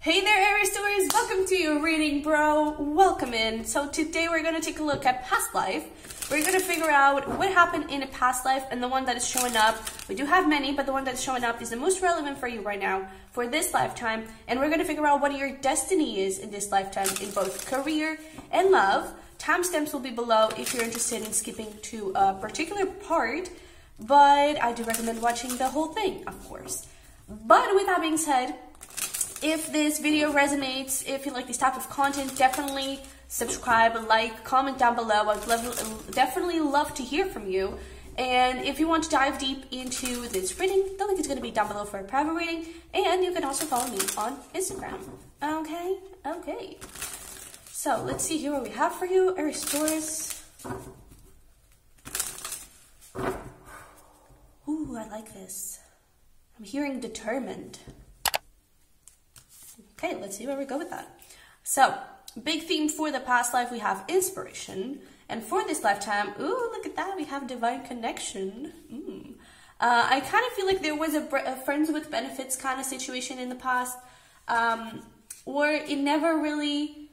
Hey there, Aries-Taurus! Welcome to your reading, bro. Welcome in. So today we're going to take a look at past life. We're going to figure out what happened in a past life and the one that is showing up. We do have many, but the one that's showing up is the most relevant for you right now for this lifetime. And we're going to figure out what your destiny is in this lifetime in both career and love. Timestamps will be below if you're interested in skipping to a particular part, but I do recommend watching the whole thing, of course. But with that being said, if this video resonates, if you like this type of content, definitely subscribe, like, comment down below. I'd definitely love to hear from you. And if you want to dive deep into this reading, the link is going to be down below for a private reading. And you can also follow me on Instagram. Okay? Okay. So let's see here what we have for you, Aries-Taurus. Ooh, I like this. I'm hearing determined. Okay, let's see where we go with that. So, big theme for the past life, we have inspiration. And for this lifetime, ooh, look at that, we have divine connection. I kind of feel like there was a friends with benefits kind of situation in the past. Or it never really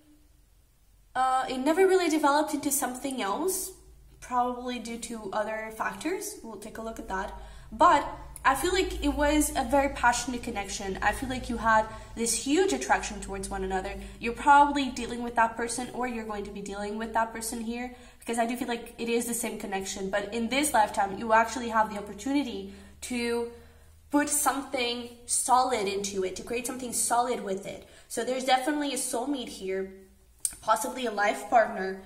developed into something else, probably due to other factors. We'll take a look at that. But I feel like it was a very passionate connection. I feel like you had this huge attraction towards one another. You're probably dealing with that person, or you're going to be dealing with that person here, because I do feel like it is the same connection. But in this lifetime, you actually have the opportunity to put something solid into it, to create something solid with it. So there's definitely a soulmate here, possibly a life partner,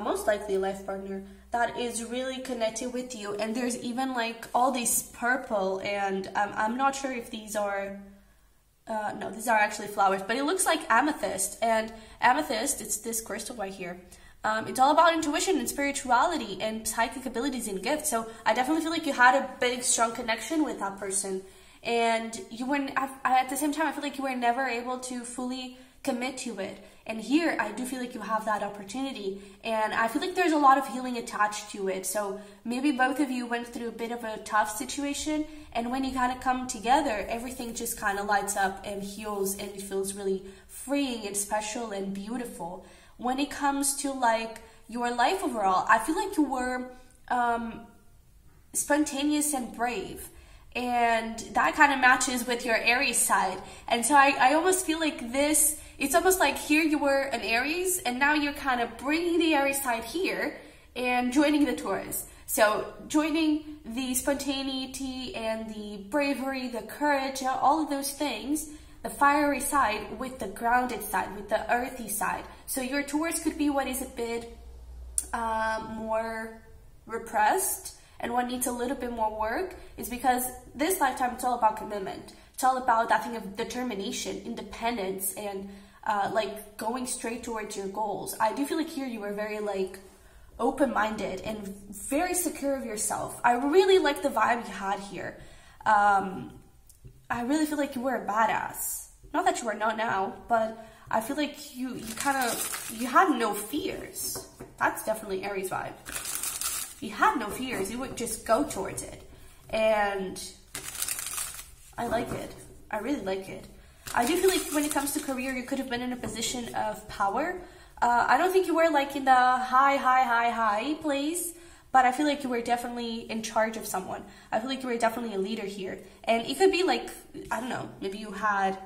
most likely a life partner, that is really connected with you. And there's even like all these purple, and I'm not sure if these are, no, these are actually flowers, but it looks like amethyst. And amethyst, it's this crystal right here. It's all about intuition and spirituality and psychic abilities and gifts. So I definitely feel like you had a big, strong connection with that person. And you weren't, at the same time, I feel like you were never able to fully commit to it. And here, I do feel like you have that opportunity, and I feel like there's a lot of healing attached to it. So maybe both of you went through a bit of a tough situation, and when you kind of come together, everything just kind of lights up and heals, and it feels really freeing and special and beautiful. When it comes to like your life overall, I feel like you were spontaneous and brave. And that kind of matches with your Aries side. And so I almost feel like this, it's almost like here you were an Aries, and now you're kind of bringing the Aries side here and joining the Taurus. So joining the spontaneity and the bravery, the courage, all of those things, the fiery side with the grounded side, with the earthy side. So your Taurus could be what is a bit more repressed, and what needs a little bit more work, is because this lifetime, it's all about commitment. It's all about that thing of determination, independence, and like going straight towards your goals. I do feel like here you were very like open-minded and very secure of yourself. I really like the vibe you had here. I really feel like you were a badass. Not that you are not now, but I feel like you had no fears. That's definitely Aries vibe. You had no fears, you would just go towards it. And I like it. I really like it. I do feel like when it comes to career, you could have been in a position of power. I don't think you were like in the high place, but I feel like you were definitely in charge of someone. I feel like you were definitely a leader here. And it could be like, I don't know, maybe you had,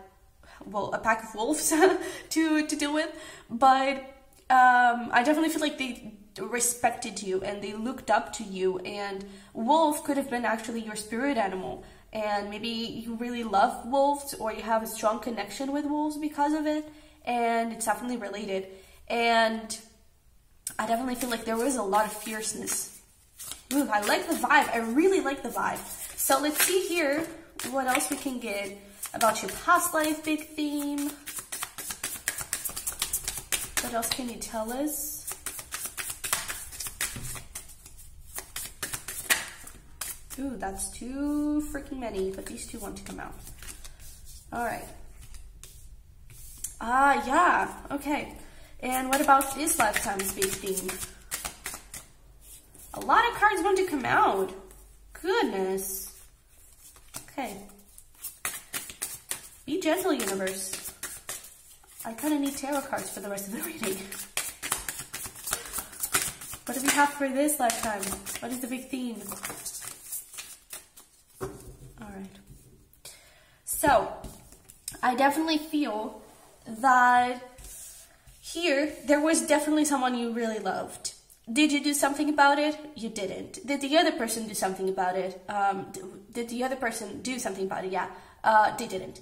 well, a pack of wolves to deal with. But I definitely feel like they respected you and they looked up to you, and wolf could have been actually your spirit animal, and maybe you really love wolves, or you have a strong connection with wolves because of it, and it's definitely related. And I definitely feel like there was a lot of fierceness. Ooh, I like the vibe. I really like the vibe. So let's see here what else we can get about your past life big theme. What else can you tell us? Ooh, that's too freaking many, but these two want to come out. All right. Yeah, okay. And what about this lifetime's big theme? A lot of cards want to come out. Goodness. Okay. Be gentle, universe. I kind of need tarot cards for the rest of the reading. What do we have for this lifetime? What is the big theme? Alright. So, I definitely feel that here, there was definitely someone you really loved. Did you do something about it? You didn't. Did the other person do something about it? Did the other person do something about it? Yeah. They didn't.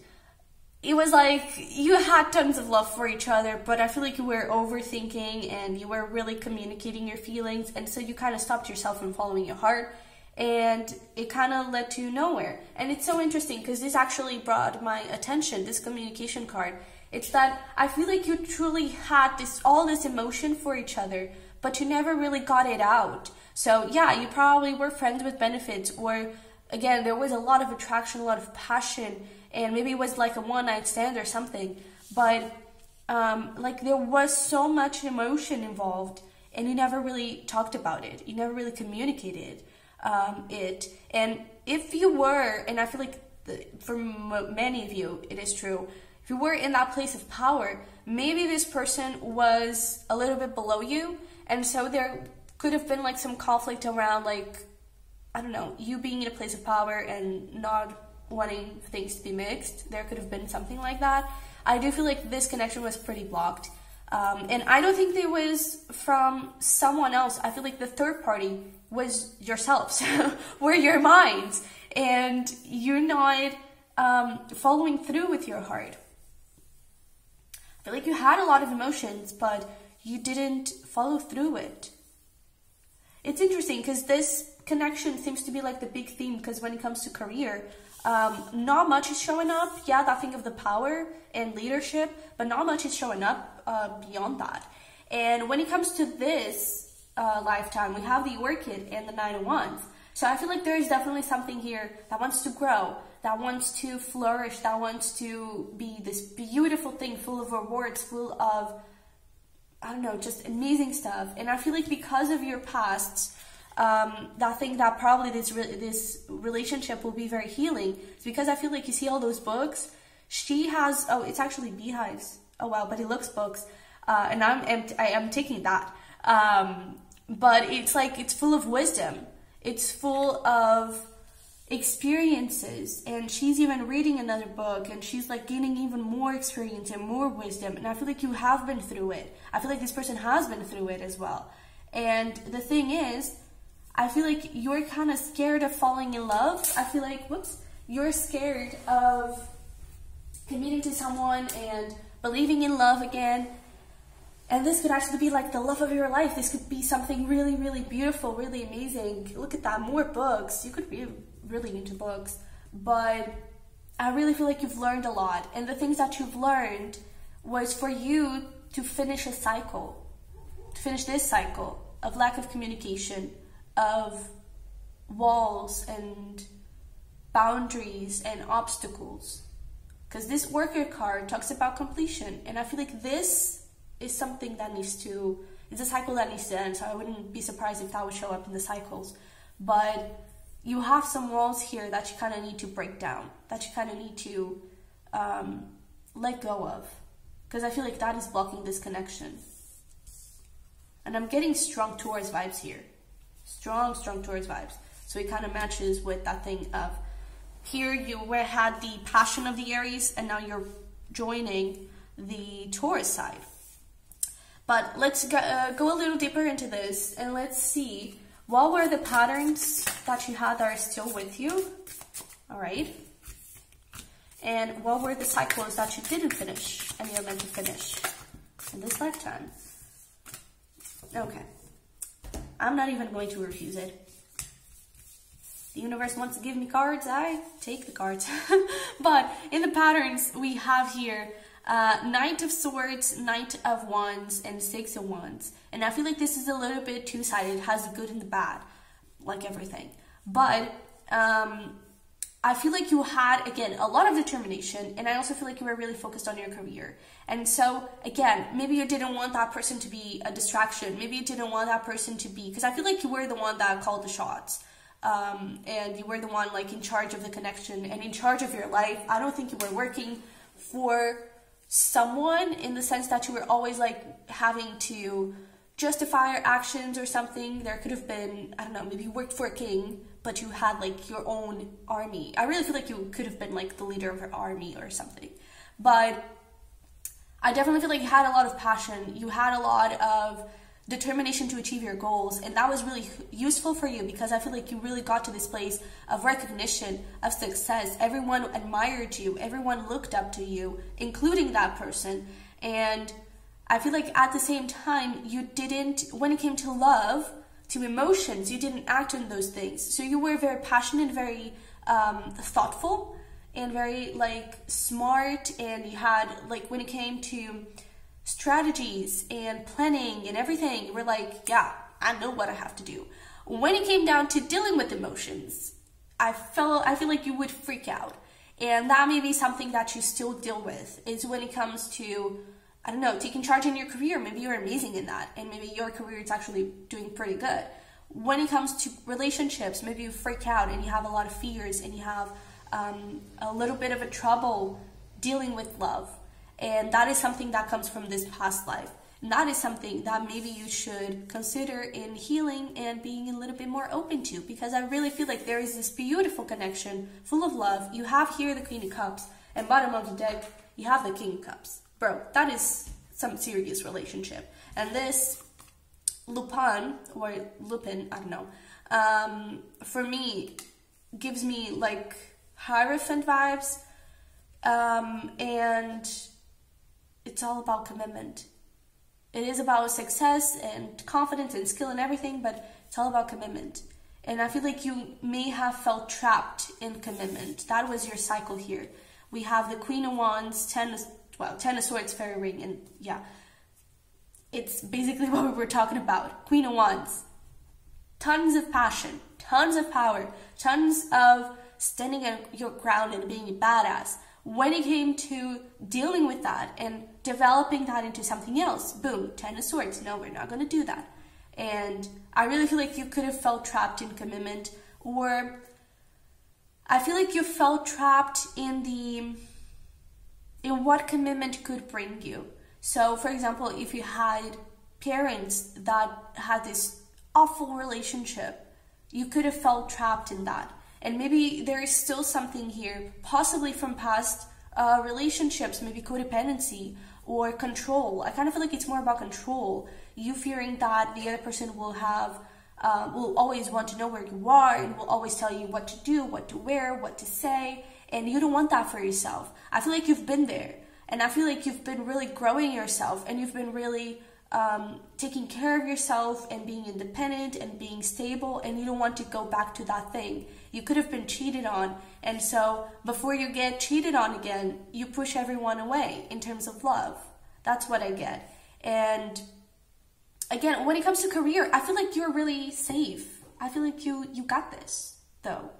It was like you had tons of love for each other, but I feel like you were overthinking and you were really communicating your feelings, and so you kind of stopped yourself from following your heart, and it kind of led to nowhere. And it's so interesting because this actually brought my attention, this communication card. It's that I feel like you truly had all this emotion for each other, but you never really got it out. So yeah, you probably were friends with benefits, or again, there was a lot of attraction, a lot of passion, and maybe it was like a one-night stand or something, but like there was so much emotion involved, and you never really talked about it. You never really communicated it. And if you were, and I feel like for many of you, it is true, if you were in that place of power, maybe this person was a little bit below you, and so there could have been like some conflict around, like, I don't know, you being in a place of power and not wanting things to be mixed. There could have been something like that. I do feel like this connection was pretty blocked. And I don't think it was from someone else. I feel like the third party was yourselves, were your minds, and you're not following through with your heart. I feel like you had a lot of emotions, but you didn't follow through it. It's interesting because this connection seems to be like the big theme, because when it comes to career, not much is showing up. Yeah, that thing of the power and leadership, but not much is showing up beyond that. And when it comes to this lifetime, we have the Orchid and the Nine of Wands. So I feel like there is definitely something here that wants to grow, that wants to flourish, that wants to be this beautiful thing full of rewards, full of, I don't know, just amazing stuff. And I feel like because of your pasts, that thing that probably this relationship will be very healing. It's because I feel like you see all those books. She has, oh, it's actually beehives. Oh wow, but it looks books, and I am taking that. But it's like it's full of wisdom. It's full of experiences, and she's even reading another book, and she's like gaining even more experience and more wisdom. And I feel like you have been through it. I feel like this person has been through it as well. And the thing is, I feel like you're kind of scared of falling in love. I feel like, you're scared of committing to someone and believing in love again. And this could actually be like the love of your life. This could be something really, really beautiful, really amazing. Look at that, more books. You could be really into books. But I really feel like you've learned a lot. And the things that you've learned was for you to finish a cycle. To finish this cycle of lack of communication, of walls and boundaries and obstacles. Because this Worker card talks about completion. And I feel like this is something that it's a cycle that needs to end, so I wouldn't be surprised if that would show up in the cycles. But you have some walls here that you kind of need to break down, that you kind of need to let go of, because I feel like that is blocking this connection. And I'm getting strong Taurus vibes here. Strong Taurus vibes. So it kind of matches with that thing of, here you had the passion of the Aries, and now you're joining the Taurus side. But let's go a little deeper into this, and let's see what were the patterns that you had that are still with you. All right. And what were the cycles that you didn't finish and you're meant to finish in this lifetime? Okay. I'm not even going to refuse it. The universe wants to give me cards, I take the cards. But in the patterns we have here, Knight of Swords, Knight of Wands, and Six of Wands. And I feel like this is a little bit two-sided. It has the good and the bad, like everything. But I feel like you had, again, a lot of determination, and I also feel like you were really focused on your career. And so, again, maybe you didn't want that person to be a distraction. Maybe you didn't want that person to be, because I feel like you were the one that called the shots. And you were the one like in charge of the connection and in charge of your life. I don't think you were working for someone, in the sense that you were always like having to justify your actions or something. There could have been, I don't know, maybe you worked for a king, but you had like your own army. I really feel like you could have been like the leader of an army or something. But I definitely feel like you had a lot of passion. You had a lot of determination to achieve your goals, and that was really useful for you, because I feel like you really got to this place of recognition, of success. Everyone admired you, everyone looked up to you, including that person. And I feel like at the same time, you didn't, when it came to love, to emotions, you didn't act on those things. So you were very passionate, very thoughtful, and very like smart, and you had like, when it came to strategies and planning and everything, you were like, yeah, I know what I have to do. When it came down to dealing with emotions, I feel like you would freak out. And that may be something that you still deal with, is when it comes to, I don't know, taking charge in your career. Maybe you're amazing in that, and maybe your career is actually doing pretty good. When it comes to relationships, maybe you freak out and you have a lot of fears, and you have a little bit of a trouble dealing with love. And that is something that comes from this past life. And that is something that maybe you should consider in healing and being a little bit more open to, because I really feel like there is this beautiful connection full of love. You have here the Queen of Cups, and bottom of the deck, you have the King of Cups. Bro, that is some serious relationship. And this Lupin, or Lupin, I don't know, for me, gives me like Hierophant vibes, and it's all about commitment. It is about success and confidence and skill and everything, but it's all about commitment. And I feel like you may have felt trapped in commitment. That was your cycle here. We have the Queen of Wands, Ten of Swords, Fairy Ring, and yeah, it's basically what we were talking about. Queen of Wands. Tons of passion, tons of power, tons of standing on your ground and being a badass. When it came to dealing with that and developing that into something else, boom, Ten of Swords. No, we're not going to do that. And I really feel like you could have felt trapped in commitment, or I feel like you felt trapped in what commitment could bring you. So, for example, if you had parents that had this awful relationship, you could have felt trapped in that. And maybe there is still something here, possibly from past relationships, maybe codependency or control. I kind of feel like it's more about control. You fearing that the other person will always want to know where you are, and will always tell you what to do, what to wear, what to say. And you don't want that for yourself. I feel like you've been there. And I feel like you've been really growing yourself, and you've been really taking care of yourself and being independent and being stable, and you don't want to go back to that thing. You could have been cheated on, and so before you get cheated on again, you push everyone away in terms of love. That's what I get. And again, when it comes to career, I feel like you're really safe. I feel like you got this, though.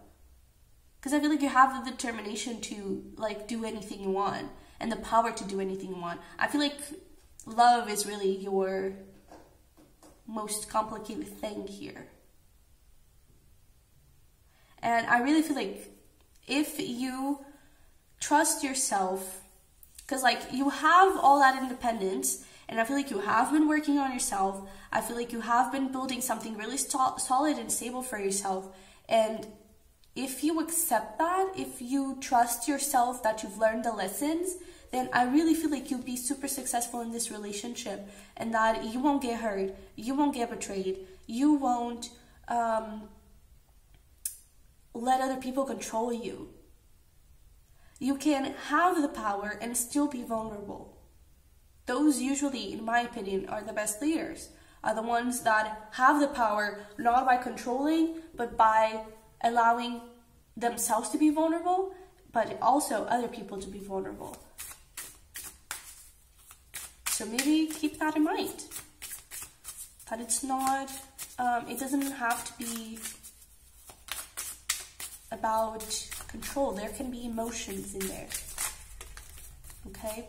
Because I feel like you have the determination to like do anything you want, and the power to do anything you want. I feel like love is really your most complicated thing here. And I really feel like if you trust yourself, because like you have all that independence, and I feel like you have been working on yourself. I feel like you have been building something really solid and stable for yourself. And if you accept that, if you trust yourself that you've learned the lessons, then I really feel like you'll be super successful in this relationship, and that you won't get hurt, you won't get betrayed, you won't let other people control you. You can have the power and still be vulnerable. Those usually, in my opinion, are the best leaders, are the ones that have the power, not by controlling, but by allowing themselves to be vulnerable, but also other people to be vulnerable. So maybe keep that in mind, that it's not, it doesn't have to be about control. There can be emotions in there, okay?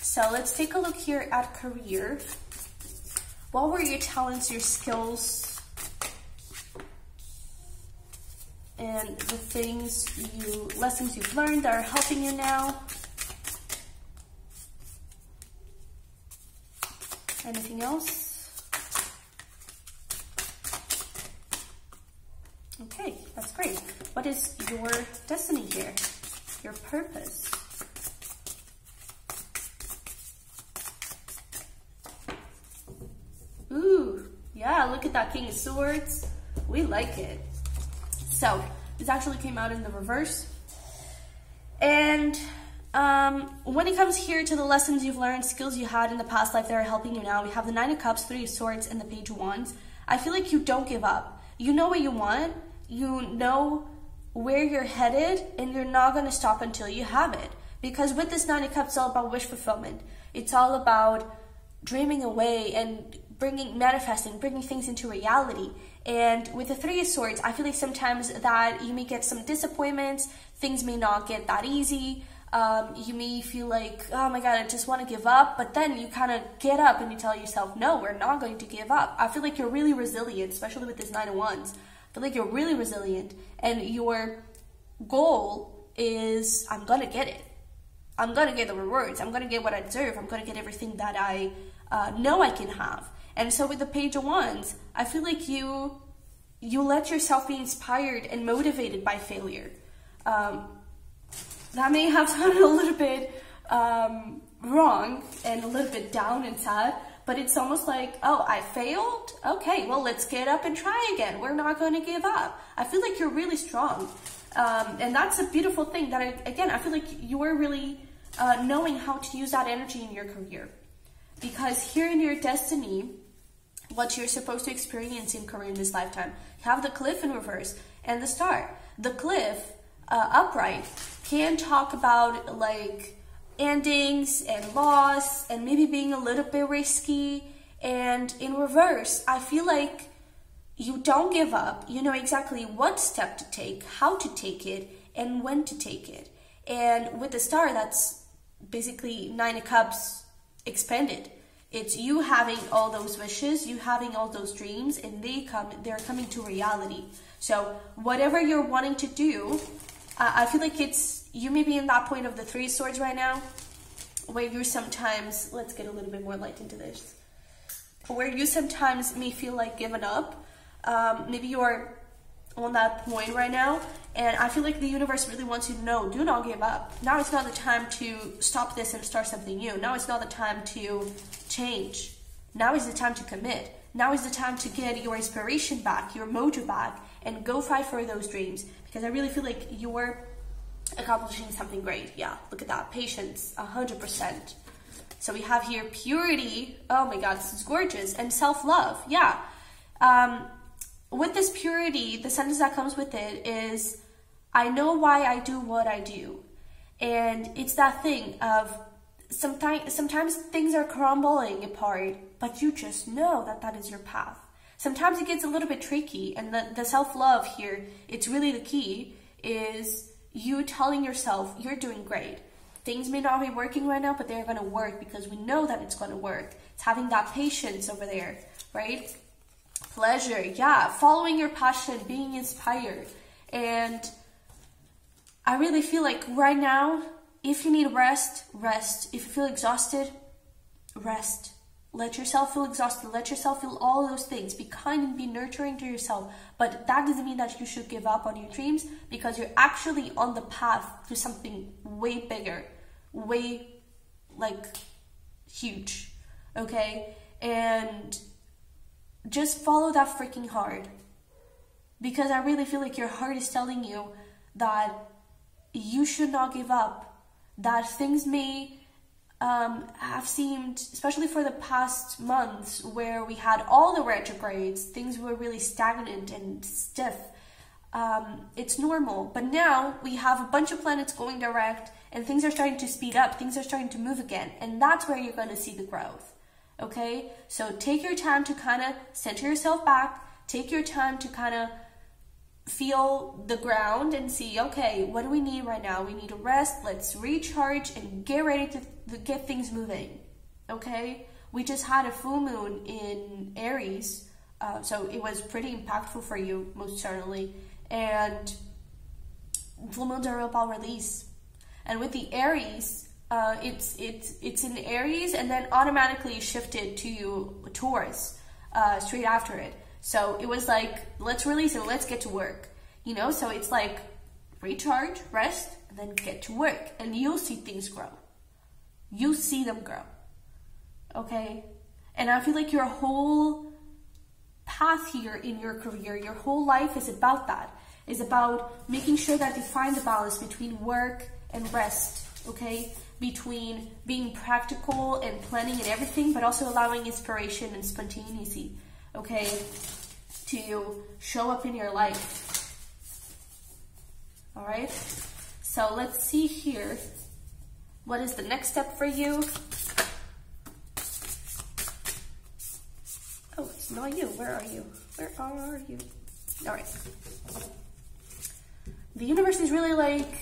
So let's take a look here at career. What were your talents, your skills, and the lessons you've learned that are helping you now? Anything else? Okay, that's great. What is your destiny here? Your purpose? Ooh, yeah, look at that King of Swords. We like it. So, this actually came out in the reverse. And when it comes here to the lessons you've learned, skills you had in the past life that are helping you now, we have the Nine of Cups, Three of Swords, and the Page of Wands. I feel like you don't give up. You know what you want, you know where you're headed, and you're not going to stop until you have it. Because with this Nine of Cups, it's all about wish fulfillment. It's all about dreaming away and manifesting, bringing things into reality. And with the Three of Swords, I feel like sometimes that you may get some disappointments, things may not get that easy. You may feel like, oh my God, I just want to give up. But then you kind of get up and you tell yourself, no, we're not going to give up. I feel like you're really resilient, especially with this Nine of Wands. I feel like you're really resilient. And your goal is, I'm going to get it. I'm going to get the rewards. I'm going to get what I deserve. I'm going to get everything that I know I can have. And so with the Page of Wands, I feel like you let yourself be inspired and motivated by failure. That may have sounded a little bit wrong and a little bit down and sad, but it's almost like, oh, I failed? Okay, well, let's get up and try again. We're not going to give up. I feel like you're really strong. And that's a beautiful thing that, I feel like you are really knowing how to use that energy in your career. Because here in your destiny, what you're supposed to experience in career in this lifetime, you have the Cliff in reverse and the Star. The Cliff upright can talk about like endings and loss and maybe being a little bit risky. And in reverse, I feel like you don't give up. You know exactly what step to take, how to take it, and when to take it. And with the Star, that's basically Nine of Cups expanded. It's you having all those wishes, you having all those dreams, and they're coming to reality. So whatever you're wanting to do, I feel like you may be in that point of the Three of Swords right now, where you sometimes, let's get a little bit more light into this, where you sometimes may feel like giving up. Maybe you're on that point right now, and I feel like the universe really wants you to know, do not give up. Now it's not the time to stop this and start something new. Now it's not the time to change. Now is the time to commit. Now is the time to get your inspiration back, your mojo back, and go fight for those dreams. Because I really feel like you're accomplishing something great. Yeah, look at that. Patience, 100%. So we have here purity. Oh my God, this is gorgeous. And self-love. Yeah. With this purity, the sentence that comes with it is, I know why I do what I do. And it's that thing of sometimes things are crumbling apart, but you just know that that is your path. Sometimes it gets a little bit tricky, and the self-love here, it's really the key, is you telling yourself you're doing great. Things may not be working right now, but they're going to work because we know that it's going to work. It's having that patience over there, right? Pleasure, yeah, following your passion, being inspired. And I really feel like right now, if you need rest, rest. If you feel exhausted, rest. Let yourself feel exhausted. Let yourself feel all those things. Be kind and be nurturing to yourself. But that doesn't mean that you should give up on your dreams, because you're actually on the path to something way bigger, way like huge, okay? And just follow that freaking heart, because I really feel like your heart is telling you that you should not give up, that things may have seemed, especially for the past months where we had all the retrogrades, things were really stagnant and stiff. It's normal, but now we have a bunch of planets going direct and things are starting to speed up, things are starting to move again, and that's where you're going to see the growth. Okay, so take your time to kind of center yourself back, take your time to kind of feel the ground and see, okay, what do we need right now? We need to rest, let's recharge and get ready to get things moving, okay? We just had a full moon in Aries, so it was pretty impactful for you, most certainly, and full moons are about release. And with the Aries, it's in Aries, and then automatically shifted to Taurus straight after it. So it was like, let's release and let's get to work, you know? So it's like recharge, rest, and then get to work, and you'll see things grow. You see them grow, okay? And I feel like your whole path here in your career, your whole life is about that. Is about making sure that you find the balance between work and rest, okay? Between being practical and planning and everything, but also allowing inspiration and spontaneity, okay? To show up in your life. All right? So let's see here. What is the next step for you? Oh, it's not you. Where are you? Where are you? All right. The universe is really like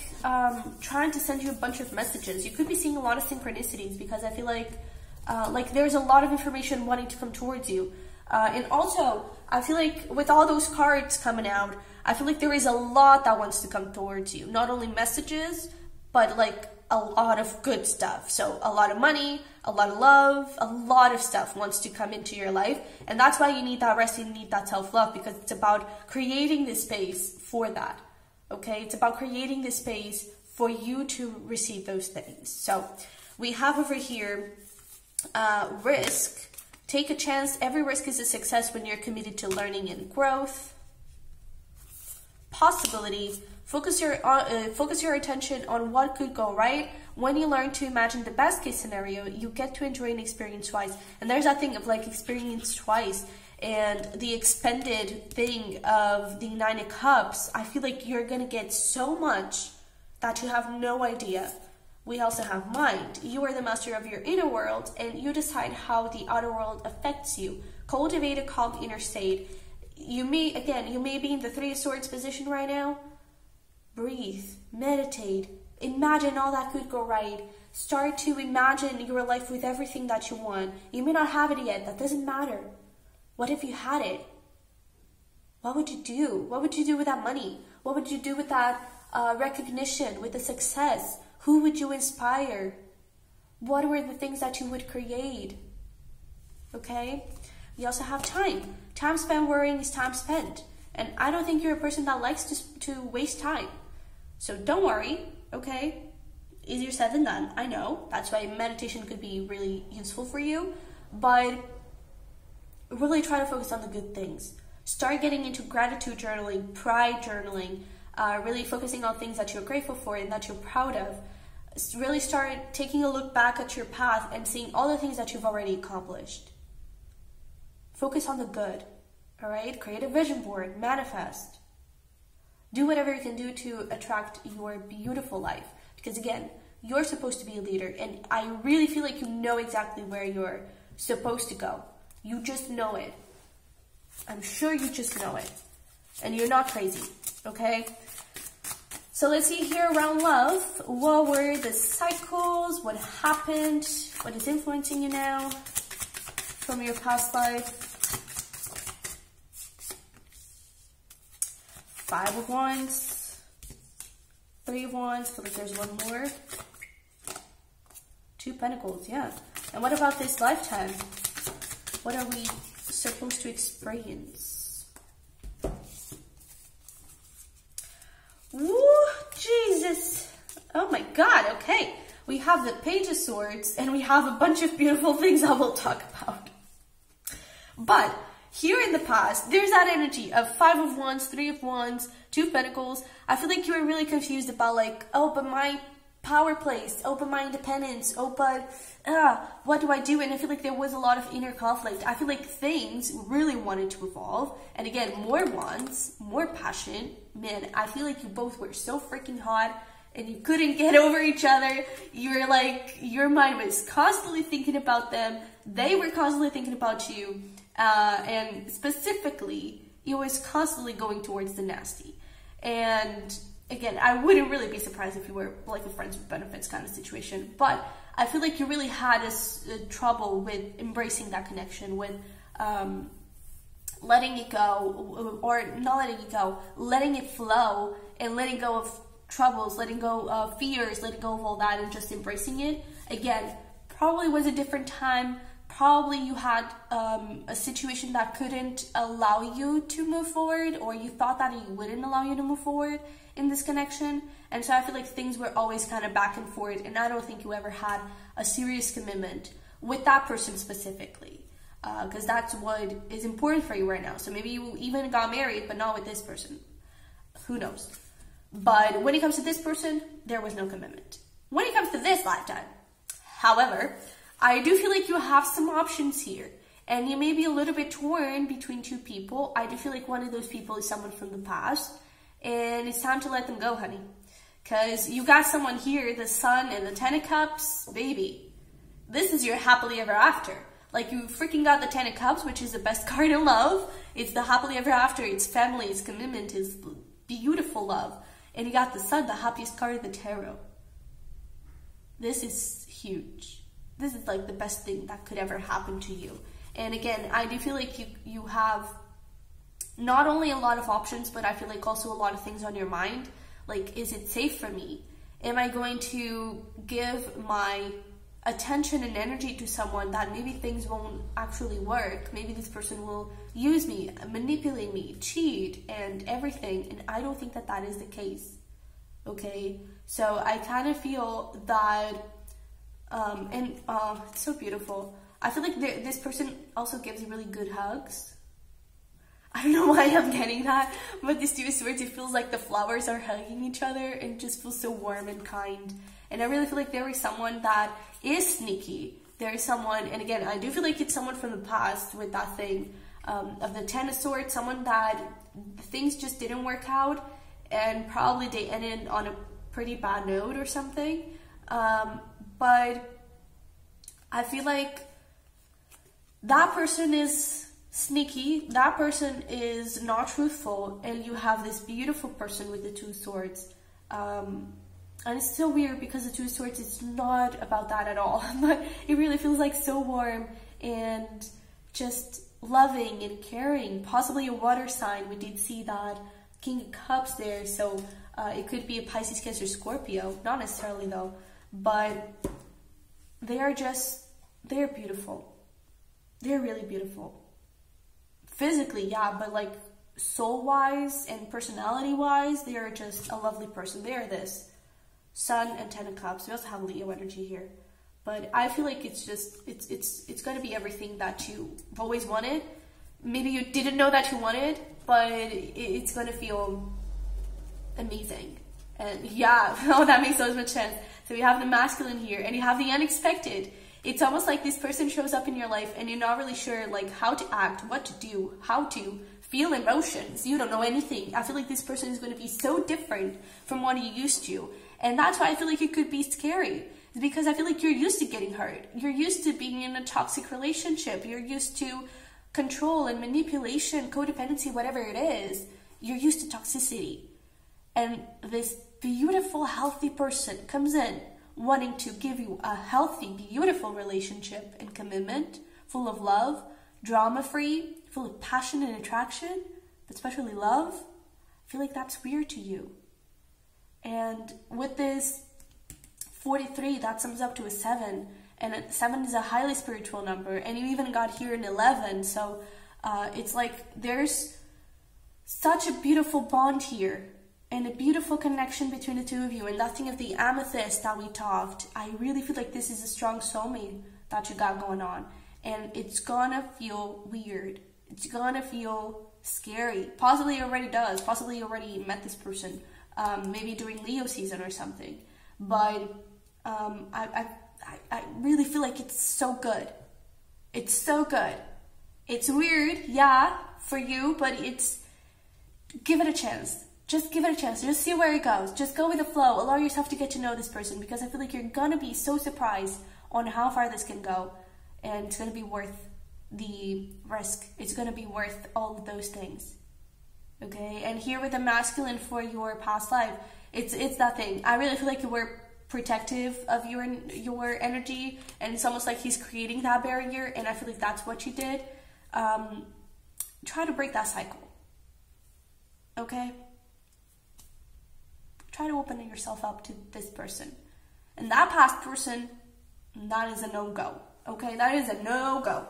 trying to send you a bunch of messages. You could be seeing a lot of synchronicities, because I feel like there's a lot of information wanting to come towards you. And also, I feel like with all those cards coming out, I feel like there is a lot that wants to come towards you. Not only messages, but like a lot of good stuff. So a lot of money, a lot of love, a lot of stuff wants to come into your life. And that's why you need that rest, you need that self-love, because it's about creating this space for that. Okay, it's about creating this space for you to receive those things. So we have over here risk. Take a chance. Every risk is a success when you're committed to learning and growth. Possibility. Focus your attention on what could go right. When you learn to imagine the best case scenario, you get to enjoy an experience twice. And there's that thing of like experience twice. And the expended thing of the Nine of Cups, I feel like you're going to get so much that you have no idea. We also have mind. You are the master of your inner world, and you decide how the outer world affects you. Cultivate a calm inner state. You may be in the Three of Swords position right now. Breathe, meditate, imagine all that could go right. Start to imagine your life with everything that you want. You may not have it yet, that doesn't matter. What if you had it? What would you do? What would you do with that money? What would you do with that recognition, with the success? Who would you inspire? What were the things that you would create? Okay? You also have time. Time spent worrying is time spent. And I don't think you're a person that likes to waste time. So don't worry, okay? Easier said than done, I know. That's why meditation could be really useful for you. But really try to focus on the good things. Start getting into gratitude journaling, pride journaling, really focusing on things that you're grateful for and that you're proud of. Really start taking a look back at your path and seeing all the things that you've already accomplished. Focus on the good, all right? Create a vision board, manifest. Do whatever you can do to attract your beautiful life. Because again, you're supposed to be a leader, and I really feel like you know exactly where you're supposed to go. You just know it. I'm sure you just know it. And you're not crazy, okay? So let's see here around love. What were the cycles? What happened? What is influencing you now from your past life? 5 of Wands. 3 of Wands. I feel like there's one more. 2 Pentacles, yeah. And what about this lifetime? What are we supposed to experience? Woo, Jesus. Oh my God, okay. We have the Page of Swords, and we have a bunch of beautiful things I will talk about. But here in the past, there's that energy of 5 of Wands, 3 of Wands, 2 Pentacles. I feel like you were really confused about like, oh, but my power place, oh, but my independence, oh, but what do I do? And I feel like there was a lot of inner conflict. I feel like things really wanted to evolve. And again, more wands, more passion. Man, I feel like you both were so freaking hot and you couldn't get over each other. You were like, your mind was constantly thinking about them. They were constantly thinking about you. And specifically, it was constantly going towards the nasty. And again, I wouldn't really be surprised if you were like a friends with benefits kind of situation. But I feel like you really had trouble with embracing that connection, with letting it go, or not letting it go, letting it flow, and letting go of troubles, letting go of fears, letting go of all that, and just embracing it. Again, probably was a different time. Probably you had a situation that couldn't allow you to move forward, or you thought that it wouldn't allow you to move forward in this connection. And so I feel like things were always kind of back and forth, and I don't think you ever had a serious commitment with that person specifically, because that's what is important for you right now. So maybe you even got married, but not with this person. Who knows? But when it comes to this person, there was no commitment. When it comes to this lifetime, however, I do feel like you have some options here, and you may be a little bit torn between two people. I do feel like one of those people is someone from the past, and it's time to let them go, honey. Because you got someone here, the Sun and the Ten of Cups, baby. This is your happily ever after. Like, you freaking got the Ten of Cups, which is the best card in love. It's the happily ever after. It's family, it's commitment, it's beautiful love. And you got the Sun, the happiest card of the tarot. This is huge. This is like the best thing that could ever happen to you. And again, I do feel like you have not only a lot of options, but I feel like also a lot of things on your mind. Like, is it safe for me? Am I going to give my attention and energy to someone that maybe things won't actually work? Maybe this person will use me, manipulate me, cheat, and everything. And I don't think that that is the case. Okay? So I kind of feel that, it's so beautiful. I feel like this person also gives you really good hugs. I don't know why I'm getting that, but this Two of Swords, it feels like the flowers are hugging each other and just feels so warm and kind. And I really feel like there is someone that is sneaky. There is someone, and again, I do feel like it's someone from the past with that thing of the Ten of Swords, someone that things just didn't work out, and probably they ended on a pretty bad note or something. But I feel like that person is sneaky, that person is not truthful, and you have this beautiful person with the Two of Swords. And it's still weird because the Two of Swords is not about that at all, but it really feels like so warm and just loving and caring. Possibly a water sign. We did see that King of Cups there, so it could be a Pisces, Cancer, Scorpio. Not necessarily though, but they're beautiful. They're really beautiful. Physically, yeah, but like soul-wise and personality-wise, they are just a lovely person. They are this Sun and Ten of Cups. We also have Leo energy here, but I feel like it's just it's going to be everything that you always wanted. Maybe you didn't know that you wanted, but it's going to feel amazing. And yeah, oh, that makes so much sense. So you have the masculine here, and you have the unexpected. It's almost like this person shows up in your life and you're not really sure like how to act, what to do, how to feel emotions. You don't know anything. I feel like this person is going to be so different from what you used to. And that's why I feel like it could be scary. It's because I feel like you're used to getting hurt. You're used to being in a toxic relationship. You're used to control and manipulation, codependency, whatever it is. You're used to toxicity. And this beautiful, healthy person comes in wanting to give you a healthy, beautiful relationship and commitment, full of love, drama-free, full of passion and attraction, but especially love. I feel like that's weird to you. And with this 43, that sums up to a 7, and a 7 is a highly spiritual number, and you even got here an 11, so it's like there's such a beautiful bond here, and a beautiful connection between the two of you. And that thing of the amethyst that we talked, I really feel like this is a strong soulmate that you got going on. And it's gonna feel weird. It's gonna feel scary. Possibly it already does. Possibly you already met this person. Maybe during Leo season or something. But I really feel like it's so good. It's so good. It's weird, yeah, for you, but give it a chance. Just give it a chance. Just see where it goes. Just go with the flow. Allow yourself to get to know this person, because I feel like you're going to be so surprised on how far this can go. And it's going to be worth the risk. It's going to be worth all of those things. Okay? And here with the masculine for your past life, it's that thing. I really feel like you were protective of your energy, and it's almost like he's creating that barrier, and I feel like that's what you did. Try to break that cycle. Okay? try to open yourself up to this person. And that past person, that is a no-go. Okay, that is a no-go.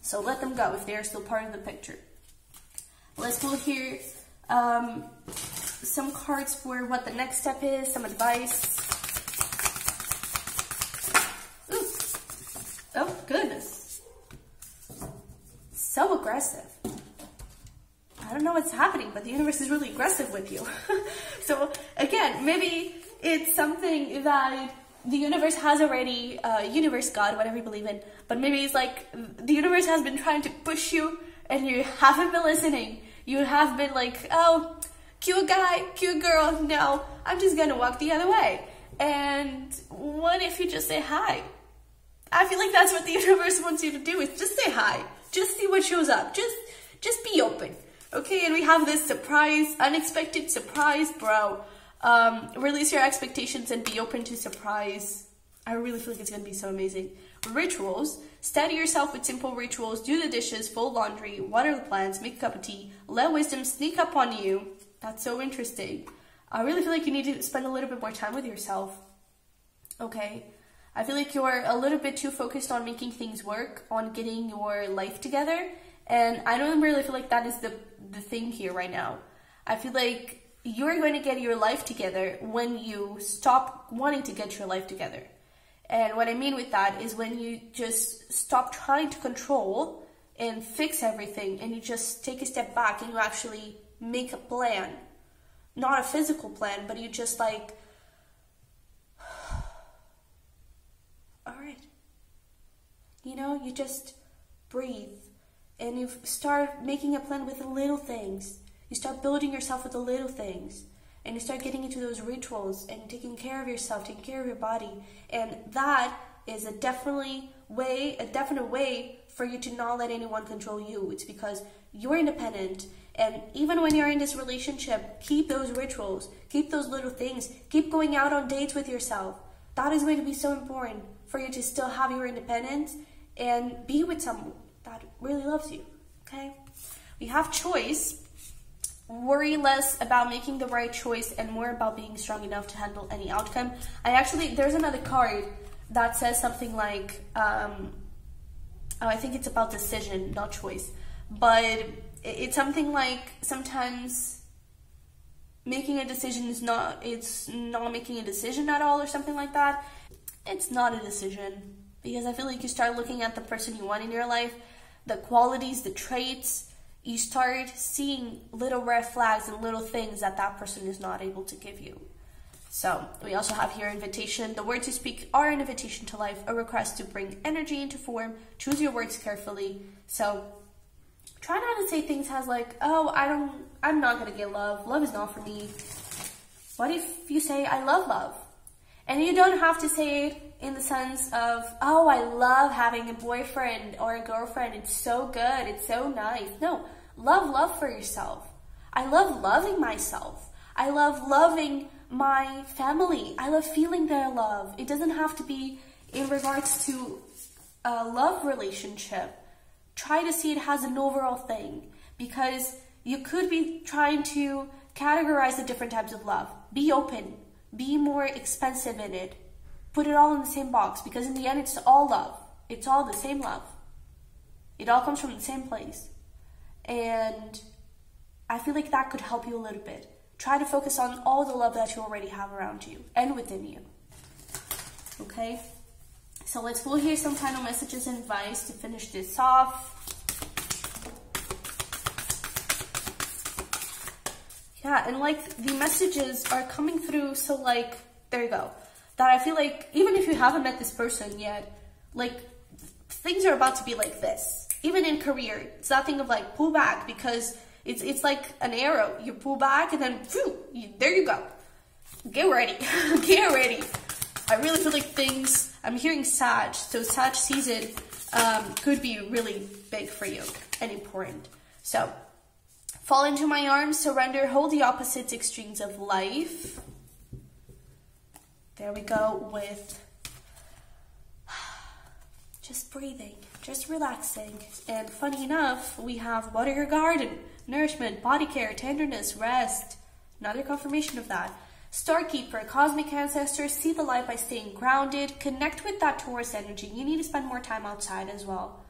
So let them go if they're still part of the picture. Let's pull here some cards for what the next step is, some advice. Ooh. Oh, goodness. So aggressive. I don't know what's happening, but the universe is really aggressive with you. So again, maybe it's something that the universe has already, universe, God, whatever you believe in, but maybe it's like the universe has been trying to push you and you haven't been listening. You have been like, oh, cute guy, cute girl, no, I'm just gonna walk the other way. And what if you just say hi? I feel like that's what the universe wants you to do, is just say hi. Just see what shows up. Just be open. Okay, and we have this surprise, unexpected surprise, bro. Release your expectations and be open to surprise. I really feel like it's gonna be so amazing. Rituals. Steady yourself with simple rituals. Do the dishes, fold laundry, water the plants, make a cup of tea. Let wisdom sneak up on you. That's so interesting. I really feel like you need to spend a little bit more time with yourself. Okay? I feel like you're a little bit too focused on making things work, on getting your life together. And I don't really feel like that is the thing here right now. I feel like you're going to get your life together when you stop wanting to get your life together. And what I mean with that is when you just stop trying to control and fix everything, and you just take a step back and you actually make a plan. Not a physical plan, but you just like, all right. You know, you just breathe and you start making a plan with the little things. You start building yourself with the little things. And you start getting into those rituals and taking care of yourself, taking care of your body. And that is a definite way for you to not let anyone control you. It's because you're independent. And even when you're in this relationship, keep those rituals, keep those little things, keep going out on dates with yourself. That is going to be so important for you to still have your independence and be with someone that really loves you, okay? We have choice. Worry less about making the right choice and more about being strong enough to handle any outcome. There's another card that says something like, I think it's about decision, not choice. But it's something like sometimes making a decision it's not making a decision at all or something like that. It's not a decision because I feel like you start looking at the person you want in your life, the qualities, the traits. You start seeing little red flags and little things that person is not able to give you. So we also have here invitation. The words you speak are an invitation to life, a request to bring energy into form. Choose your words carefully. So try not to say things as like, oh, I'm not gonna get love. Love is not for me. What if you say, I love love? And you don't have to say it in the sense of, oh, I love having a boyfriend or a girlfriend. It's so good. It's so nice. No, love for yourself. I love loving myself. I love loving my family. I love feeling their love. It doesn't have to be in regards to a love relationship. Try to see it as an overall thing because you could be trying to categorize the different types of love. Be open. Be more expensive in it. Put it all in the same box because in the end it's all love. It's all the same love. It all comes from the same place. And I feel like that could help you a little bit. Try to focus on all the love that you already have around you and within you. Okay? So let's pull here some final messages and advice to finish this off. Yeah, and like the messages are coming through, so like, there you go. That I feel like even if you haven't met this person yet, like things are about to be like this. Even in career, it's that thing of like pull back because it's like an arrow. You pull back and then phew, there you go. Get ready, get ready. I really feel like things, I'm hearing Sag, so Sag season could be really big for you and important. So, fall into my arms, surrender, hold the opposite extremes of life. There we go with just breathing, just relaxing. And funny enough, we have water your garden, nourishment, body care, tenderness, rest. Another confirmation of that. Star Keeper, cosmic ancestors, see the light by staying grounded. Connect with that Taurus energy. You need to spend more time outside as well.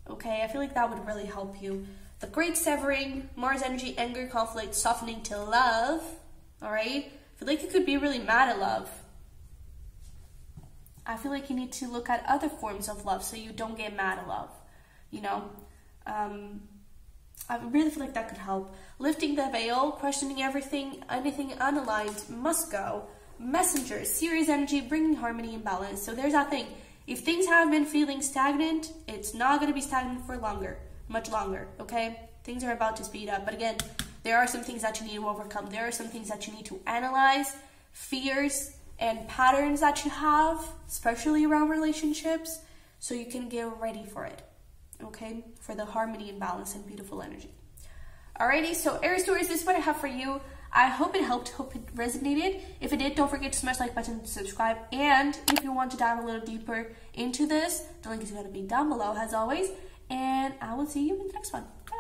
Okay, I feel like that would really help you. The Great Severing, Mars energy, anger, conflict, softening to love. All right, I feel like you could be really mad at love. I feel like you need to look at other forms of love so you don't get mad at love. You know, I really feel like that could help. Lifting the veil, questioning everything, anything unaligned must go. Messenger, Series energy, bringing harmony and balance. So there's that thing. If things have been feeling stagnant, it's not going to be stagnant for much longer, okay? Things are about to speed up. But again, there are some things that you need to overcome. There are some things that you need to analyze, fears and patterns that you have, especially around relationships, so you can get ready for it, okay? For the harmony and balance and beautiful energy. Alrighty, so Aries-Taurus, this is what I have for you. I hope it helped, hope it resonated. If it did, don't forget to smash the like button to subscribe. And if you want to dive a little deeper into this, the link is going to be down below as always. And I will see you in the next one. Bye.